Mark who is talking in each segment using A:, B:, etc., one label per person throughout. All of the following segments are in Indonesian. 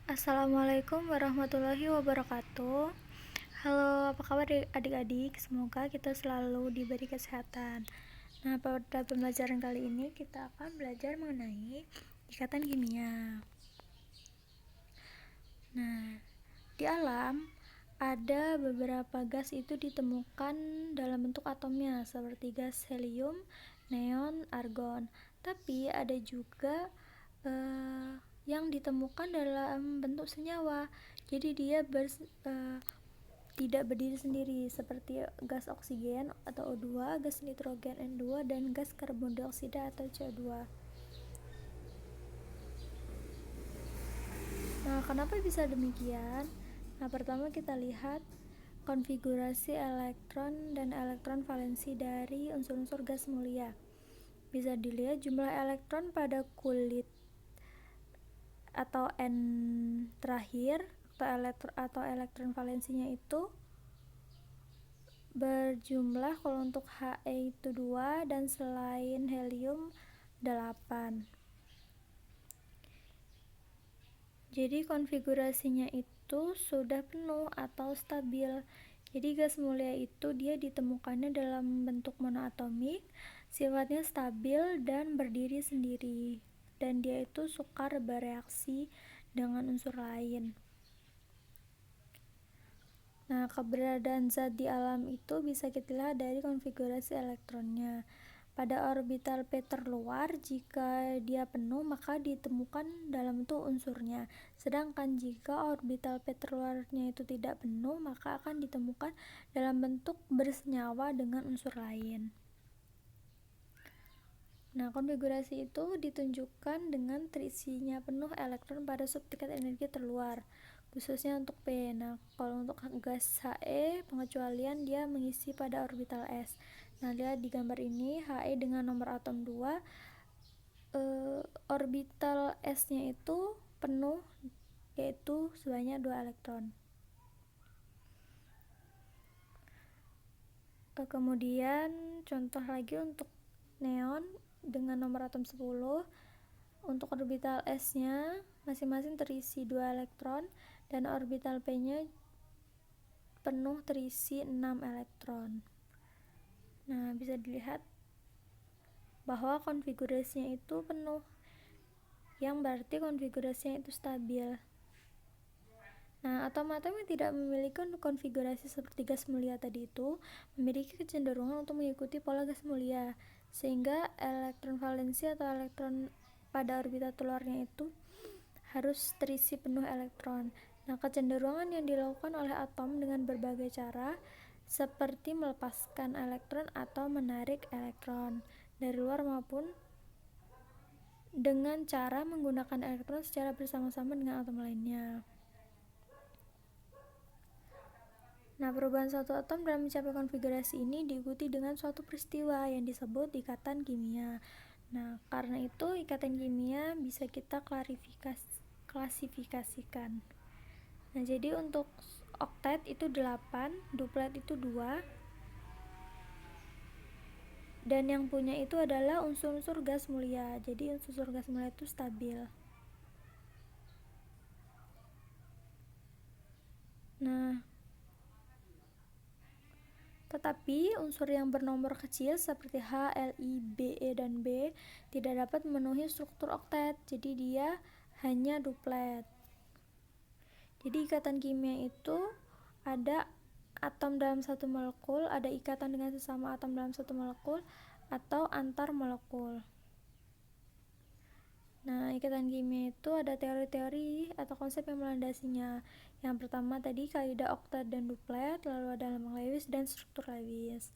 A: Assalamualaikum warahmatullahi wabarakatuh. Halo, apa kabar adik-adik? Semoga kita selalu diberi kesehatan. Nah, pada pembelajaran kali ini kita akan belajar mengenai ikatan kimia. Nah, di alam ada beberapa gas itu ditemukan dalam bentuk atomnya seperti gas helium, neon, argon. Tapi ada juga yang ditemukan dalam bentuk senyawa. Jadi dia tidak berdiri sendiri seperti gas oksigen atau O2, gas nitrogen N2, dan gas karbon dioksida atau CO2. Nah, kenapa bisa demikian? Nah, pertama kita lihat konfigurasi elektron dan elektron valensi dari unsur-unsur gas mulia. Bisa dilihat jumlah elektron pada kulit atau N terakhir atau elektron valensinya itu berjumlah, kalau untuk He itu 2 dan selain helium 8. Jadi konfigurasinya itu sudah penuh atau stabil. Jadi gas mulia itu dia ditemukannya dalam bentuk monoatomik, sifatnya stabil dan berdiri sendiri, dan dia itu sukar bereaksi dengan unsur lain. Nah, keberadaan zat di alam itu bisa kita lihat dari konfigurasi elektronnya. Pada orbital P terluar, jika dia penuh maka ditemukan dalam bentuk unsurnya. Sedangkan jika orbital P terluarnya itu tidak penuh, maka akan ditemukan dalam bentuk bersenyawa dengan unsur lain. Nah, konfigurasi itu ditunjukkan dengan terisinya penuh elektron pada subtingkat energi terluar, khususnya untuk P. Nah, kalau untuk gas He, pengecualian dia mengisi pada orbital S. Nah, lihat di gambar ini, He dengan nomor atom 2, orbital S-nya itu penuh, yaitu sebanyak 2 elektron. Kemudian contoh lagi untuk neon dengan nomor atom 10, untuk orbital S-nya masing-masing terisi 2 elektron dan orbital P-nya penuh terisi 6 elektron. Nah, bisa dilihat bahwa konfigurasinya itu penuh, yang berarti konfigurasinya itu stabil. Nah, atom-atom yang tidak memiliki konfigurasi seperti gas mulia tadi itu memiliki kecenderungan untuk mengikuti pola gas mulia, sehingga elektron valensi atau elektron pada orbital terluarnya itu harus terisi penuh elektron. Nah, kecenderungan yang dilakukan oleh atom dengan berbagai cara seperti melepaskan elektron atau menarik elektron dari luar maupun dengan cara menggunakan elektron secara bersama-sama dengan atom lainnya. Nah, perubahan suatu atom dalam mencapai konfigurasi ini diikuti dengan suatu peristiwa yang disebut ikatan kimia. Nah, karena itu ikatan kimia bisa kita klasifikasikan. Nah, jadi untuk oktet itu 8, duplet itu 2, dan yang punya itu adalah unsur-unsur gas mulia. Jadi unsur gas mulia itu stabil. Nah, tetapi unsur yang bernomor kecil seperti H, Li, Be, dan B tidak dapat memenuhi struktur oktet, jadi dia hanya duplet. Jadi ikatan kimia itu ada atom dalam satu molekul, ada ikatan dengan sesama atom dalam satu molekul, atau antar molekul. Nah, ikatan kimia itu ada teori-teori atau konsep yang melandasinya. Yang pertama tadi kaidah oktet dan duplet, lalu ada lambang Lewis dan struktur Lewis.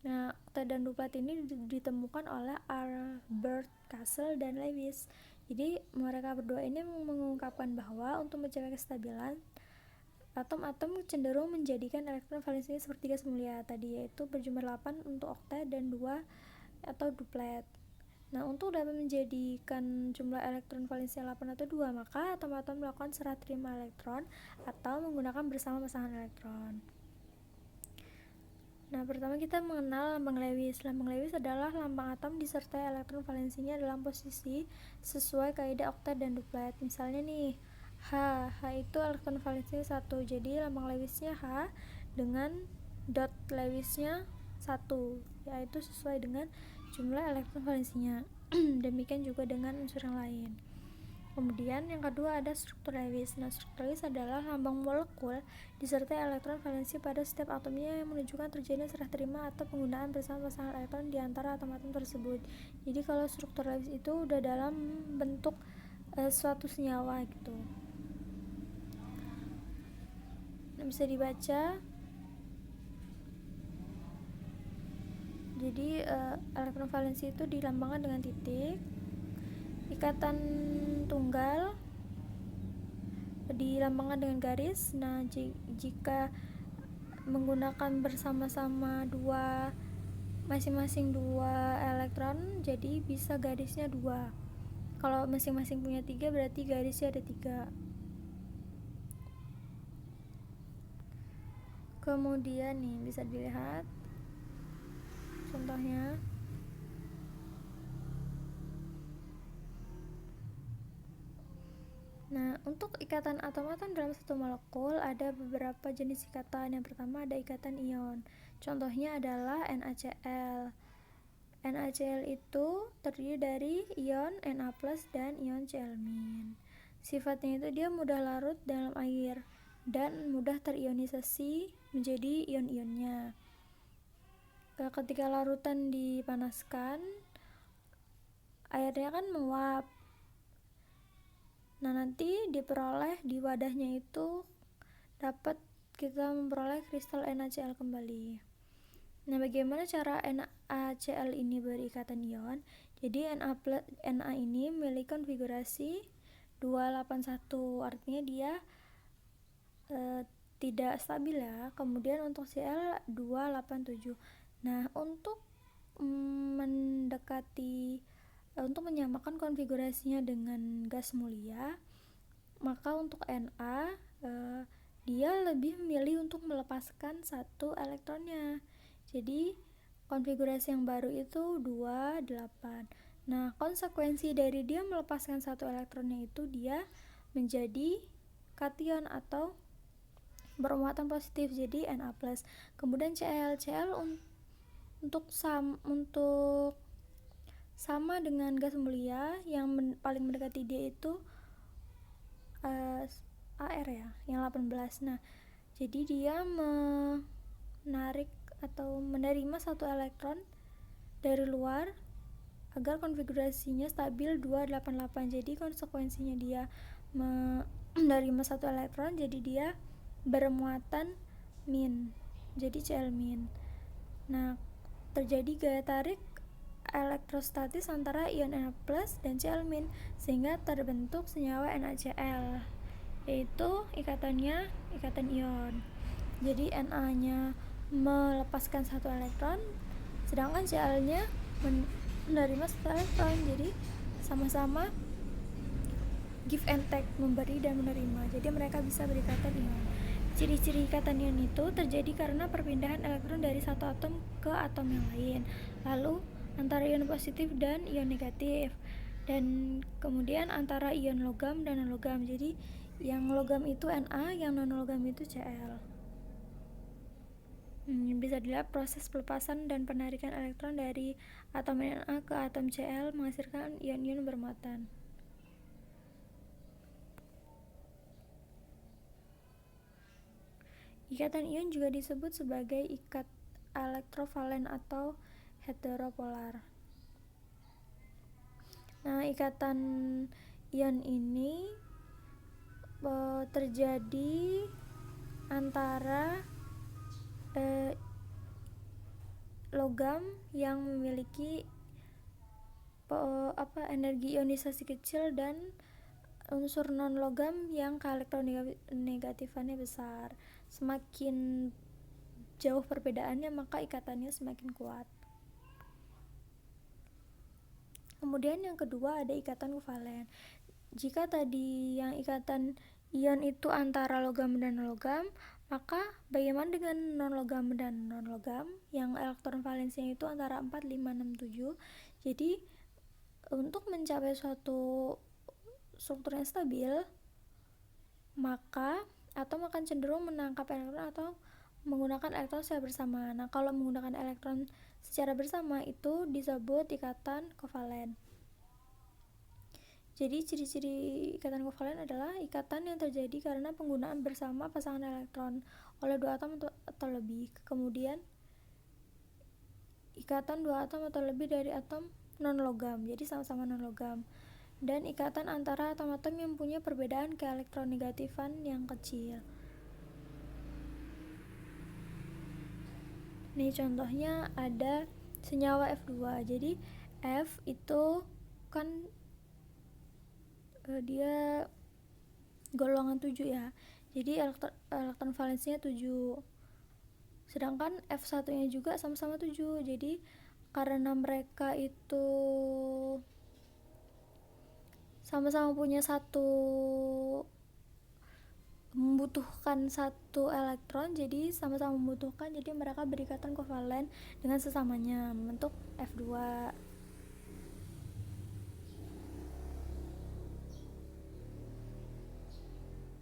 A: Nah, oktet dan duplet ini ditemukan oleh Albert Castle dan Lewis. Jadi mereka berdua ini mengungkapkan bahwa untuk mencapai kestabilan, atom-atom cenderung menjadikan elektron valensinya seperti gas mulia tadi, yaitu berjumlah 8 untuk oktet dan 2 atau duplet. Nah, untuk dapat menjadikan jumlah elektron valensinya 8 atau 2, maka atom-atom melakukan serah terima elektron atau menggunakan bersama pasangan elektron. Nah, pertama kita mengenal lambang Lewis. Lambang Lewis adalah lambang atom disertai elektron valensinya dalam posisi sesuai kaidah oktet dan duplet. Misalnya nih, H itu elektron valensinya 1, jadi lambang Lewisnya H dengan dot Lewisnya 1, yaitu sesuai dengan jumlah elektron valensinya. Demikian juga dengan unsur yang lain. Kemudian yang kedua ada struktur Lewis. Nah, struktur Lewis adalah lambang molekul disertai elektron valensi pada setiap atomnya yang menunjukkan terjadinya serah terima atau penggunaan bersama pasangan elektron di antara atom-atom tersebut. Jadi kalau struktur Lewis itu udah dalam bentuk suatu senyawa gitu. Nah, bisa dibaca. Jadi elektron valensi itu dilambangkan dengan titik. Ikatan tunggal dilambangkan dengan garis. Nah, jika menggunakan bersama-sama masing-masing dua elektron, jadi bisa garisnya 2. Kalau masing-masing punya 3, berarti garisnya ada 3. Kemudian nih bisa dilihat contohnya. Nah, untuk ikatan atom-atom dalam satu molekul ada beberapa jenis ikatan. Yang pertama ada ikatan ion. Contohnya adalah NaCl. NaCl itu terdiri dari ion Na+ dan ion Cl-. Sifatnya itu dia mudah larut dalam air dan mudah terionisasi menjadi ion-ionnya. Ketika larutan dipanaskan, airnya kan menguap. Nah, nanti diperoleh di wadahnya itu dapat kita memperoleh kristal NaCl kembali. Nah, bagaimana cara NaCl ini berikatan ion? Jadi Na ini memiliki konfigurasi 281, artinya dia tidak stabil ya. Kemudian untuk Cl 287. Nah, untuk untuk menyamakan konfigurasinya dengan gas mulia, maka untuk Na dia lebih memilih untuk melepaskan satu elektronnya. Jadi konfigurasi yang baru itu 28. Nah, konsekuensi dari dia melepaskan satu elektronnya itu dia menjadi kation atau bermuatan positif, jadi Na+. Kemudian Cl untuk sama dengan gas mulia, yang paling mendekati dia itu Ar ya, yang 18. Nah, jadi dia menarik atau menerima satu elektron dari luar agar konfigurasinya stabil 288. Jadi konsekuensinya dia menerima satu elektron, jadi dia bermuatan min, jadi Cl-. Nah, terjadi gaya tarik elektrostatis antara ion Na+ dan Cl- sehingga terbentuk senyawa NaCl, yaitu ikatannya ikatan ion. Jadi Na-nya melepaskan satu elektron, sedangkan Cl-nya menerima satu elektron. Jadi sama-sama give and take, memberi dan menerima. Jadi mereka bisa berikatan ion. Ciri-ciri ikatan ion itu terjadi karena perpindahan elektron dari satu atom ke atom yang lain, lalu antara ion positif dan ion negatif, dan kemudian antara ion logam dan non-logam. Jadi yang logam itu Na, yang non-logam itu Cl. Bisa dilihat proses pelepasan dan penarikan elektron dari atom Na ke atom Cl menghasilkan ion-ion bermuatan. Ikatan ion juga disebut sebagai ikat elektrovalen atau heteropolar. Nah, ikatan ion ini terjadi antara logam yang memiliki energi ionisasi kecil dan unsur non-logam yang keelektronegatifannya besar. Semakin jauh perbedaannya, maka ikatannya semakin kuat. Kemudian yang kedua ada ikatan kovalen. Jika tadi yang ikatan ion itu antara logam dan non-logam, maka bagaimana dengan non-logam dan non-logam yang elektron valensinya itu antara 4, 5, 6, 7. Jadi untuk mencapai suatu struktur yang stabil, maka atom akan cenderung menangkap elektron atau menggunakan elektron secara bersama. Nah, kalau menggunakan elektron secara bersama itu disebut ikatan kovalen. Jadi ciri-ciri ikatan kovalen adalah ikatan yang terjadi karena penggunaan bersama pasangan elektron oleh dua atom atau lebih. Kemudian ikatan dua atom atau lebih dari atom non-logam, jadi sama-sama non-logam. Dan ikatan antara atom-atom yang punya perbedaan keelektronegatifan yang kecil. Nih contohnya ada senyawa F2. Jadi F itu kan dia golongan 7 ya. Jadi elektron valensinya 7. Sedangkan F1 nya juga sama-sama 7. Jadi karena mereka itu sama-sama punya membutuhkan satu elektron, jadi sama-sama membutuhkan, jadi mereka berikatan kovalen dengan sesamanya membentuk F2.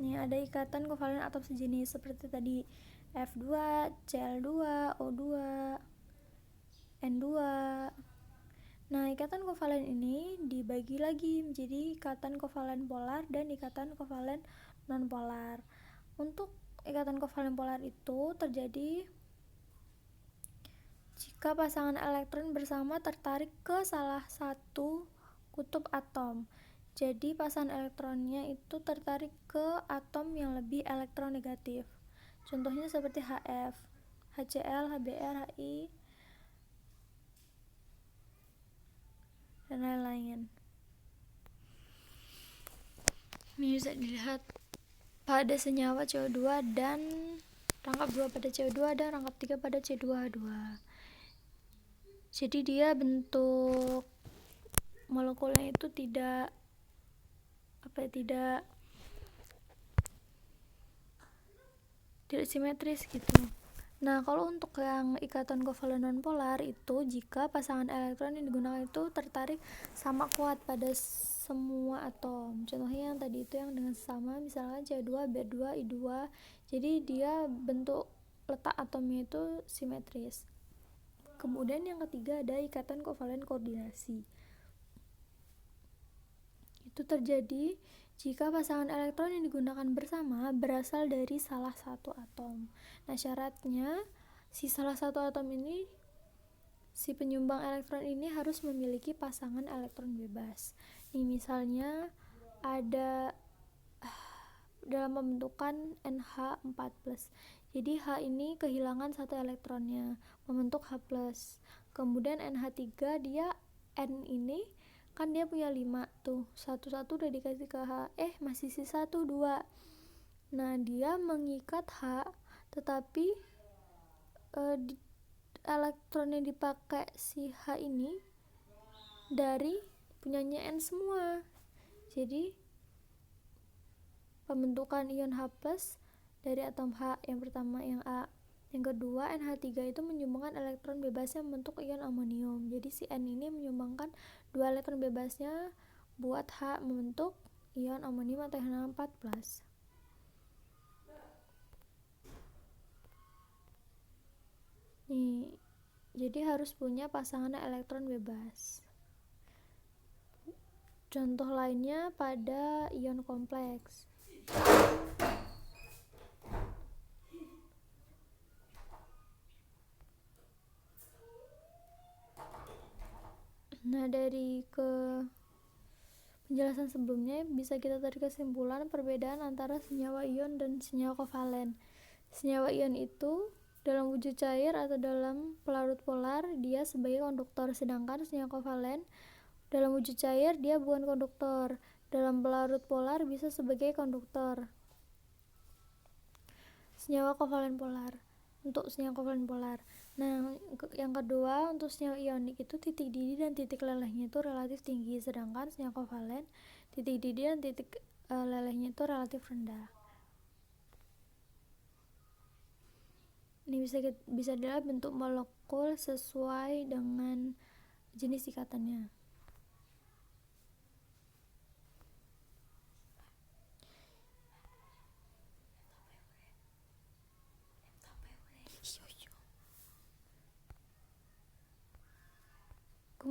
A: Nih ada ikatan kovalen atom sejenis seperti tadi F2, Cl2, O2, N2. Nah, ikatan kovalen ini dibagi lagi menjadi ikatan kovalen polar dan ikatan kovalen non-polar. Untuk ikatan kovalen polar itu terjadi jika pasangan elektron bersama tertarik ke salah satu kutub atom. Jadi pasangan elektronnya itu tertarik ke atom yang lebih elektronegatif. Contohnya seperti HF, HCl, HBr, HI, dan lain-lain. Ini bisa dilihat pada senyawa CO2 dan rangkap 2 pada CO2 dan rangkap 3 pada C2H2. Jadi dia bentuk molekulnya itu tidak simetris gitu. Nah, kalau untuk yang ikatan kovalen nonpolar itu jika pasangan elektron yang digunakan itu tertarik sama kuat pada semua atom. Contohnya yang tadi itu yang dengan sama, misalnya C2, B2, I2. Jadi dia bentuk letak atomnya itu simetris. Kemudian yang ketiga ada ikatan kovalen koordinasi. Itu terjadi jika pasangan elektron yang digunakan bersama berasal dari salah satu atom. Nah, syaratnya si salah satu atom ini, si penyumbang elektron ini harus memiliki pasangan elektron bebas. Ini misalnya ada dalam pembentukan NH4+. Jadi H ini kehilangan satu elektronnya, membentuk H+. Kemudian NH3 dia N ini kan dia punya 5 tuh, satu-satu udah dikasih ke H, masih sisa tuh 2. Nah, dia mengikat H, tetapi elektron yang dipakai si H ini dari punyanya N semua. Jadi pembentukan ion H+ dari atom H yang pertama yang A. Yang kedua, NH3 itu menyumbangkan elektron bebasnya membentuk ion amonium. Jadi si N ini menyumbangkan 2 elektron bebasnya buat H membentuk ion amonium atau NH4+. Nih, jadi harus punya pasangan elektron bebas. Contoh lainnya pada ion kompleks. Nah, dari penjelasan sebelumnya bisa kita tarik kesimpulan perbedaan antara senyawa ion dan senyawa kovalen. Senyawa ion itu dalam wujud cair atau dalam pelarut polar dia sebagai konduktor, sedangkan senyawa kovalen dalam wujud cair dia bukan konduktor, dalam pelarut polar bisa sebagai konduktor. Senyawa kovalen polar. Untuk senyawa kovalen polar. Nah, yang kedua untuk senyawa ionik itu titik didih dan titik lelehnya itu relatif tinggi, sedangkan senyawa kovalen titik didih dan titik lelehnya itu relatif rendah. Ini bisa dilihat bentuk molekul sesuai dengan jenis ikatannya.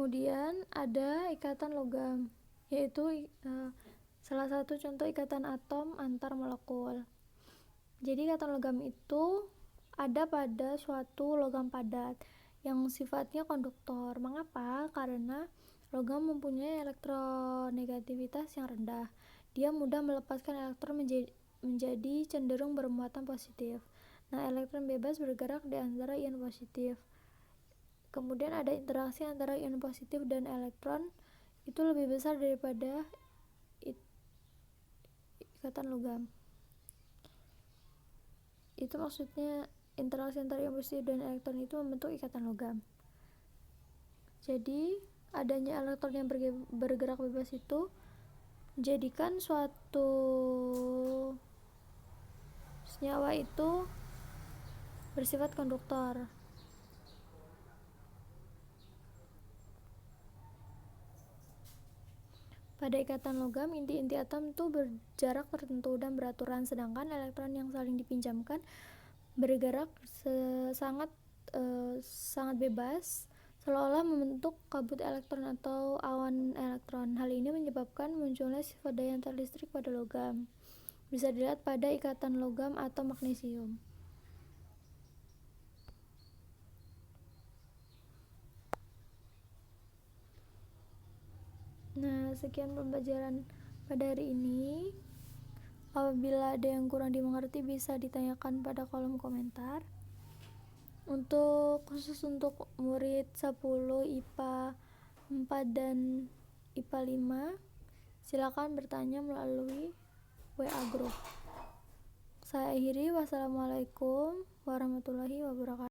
A: Kemudian ada ikatan logam, yaitu salah satu contoh ikatan atom antar molekul. Jadi ikatan logam itu ada pada suatu logam padat yang sifatnya konduktor. Mengapa? Karena logam mempunyai elektronegativitas yang rendah. Dia mudah melepaskan elektron menjadi cenderung bermuatan positif. Nah, elektron bebas bergerak di antara ion positif. Kemudian ada interaksi antara ion positif dan elektron itu lebih besar daripada ikatan logam. Itu maksudnya interaksi antara ion positif dan elektron itu membentuk ikatan logam. Jadi adanya elektron yang bergerak bebas itu menjadikan suatu senyawa itu bersifat konduktor. Pada ikatan logam, inti-inti atom itu berjarak tertentu dan beraturan, sedangkan elektron yang saling dipinjamkan bergerak sangat bebas, seolah-olah membentuk kabut elektron atau awan elektron. Hal ini menyebabkan munculnya sifat daya antar listrik pada logam. Bisa dilihat pada ikatan logam atau magnesium. Nah, sekian pembelajaran pada hari ini. Apabila ada yang kurang dimengerti bisa ditanyakan pada kolom komentar. Khusus untuk murid 10 IPA 4 dan IPA 5, silakan bertanya melalui WA group. Saya akhiri, wassalamualaikum warahmatullahi wabarakatuh.